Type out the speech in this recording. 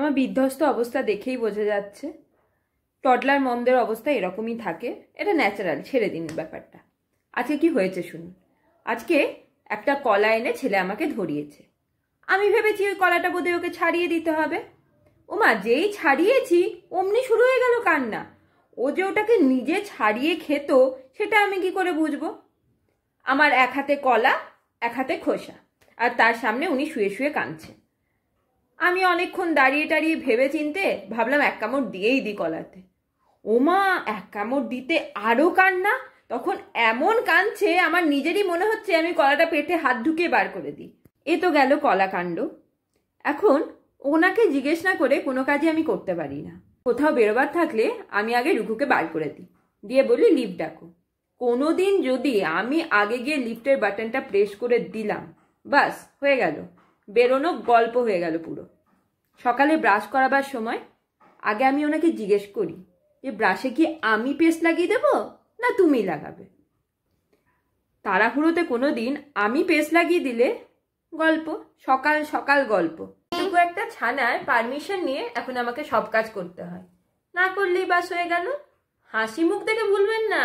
আমার বিধ্বস্ত অবস্থা দেখেই বোঝা যাচ্ছে। টডলার মমদের অবস্থা এরকমই থাকে, এটা ন্যাচারাল, ছেড়ে দিন ব্যাপারটা। আজকে কি হয়েছে শুনুন। আজকে একটা কলা এনে ছেলে আমাকে ধরিয়েছে। আমি ভেবেছি ওই কলাটা বোধহয় ওকে ছাড়িয়ে দিতে হবে। ওমা, যেই ছাড়িয়েছি অমনি শুরু হয়ে গেল কান্না। ও যে ওটাকে নিজে ছাড়িয়ে খেত সেটা আমি কি করে বুঝবো? আমার এক হাতে কলা, এক হাতে খোসা, আর তার সামনে উনি শুয়ে শুয়ে কাঁদছে। আমি অনেকক্ষণ দাঁড়িয়ে টাড়িয়ে ভেবে চিনতে ভাবলাম এক কামড় দিয়েই দিই কলাতে। ওমা, এক কামড় দিতে আরো কান্না। তখন এমন কাঁদছে আমার নিজেরই মনে হচ্ছে আমি কলাটা পেটে হাত ঢুকিয়ে বার করে দিই। এ তো গেল কলা কাণ্ড। এখন ওনাকে জিজ্ঞেস না করে কোনো কাজই আমি করতে পারি না। কোথাও বেরোবার থাকলে আমি আগে রুকুকে বার করে দিই, দিয়ে বলি লিফট ডাকো। কোনোদিন যদি আমি আগে গিয়ে লিফটের বাটনটা প্রেস করে দিলাম, বাস হয়ে গেল, বেরোনো গল্প হয়ে গেল পুরো। সকালে ব্রাশ করাবার সময় আগে আমি ওনাকে জিজ্ঞেস করি যে ব্রাশে কি আমি পেস্ট লাগিয়ে দেবো না তুমি লাগাবে। তাড়াহুড়োতে কোনো দিন আমি পেস্ট লাগিয়ে দিলে গল্প, সকাল সকাল গল্প। এটুকু একটা ছানার পারমিশন নিয়ে এখন আমাকে সব কাজ করতে হয়, না করলেই বাস হয়ে গেল। হাসি মুখ দেখে ভুলবেন না।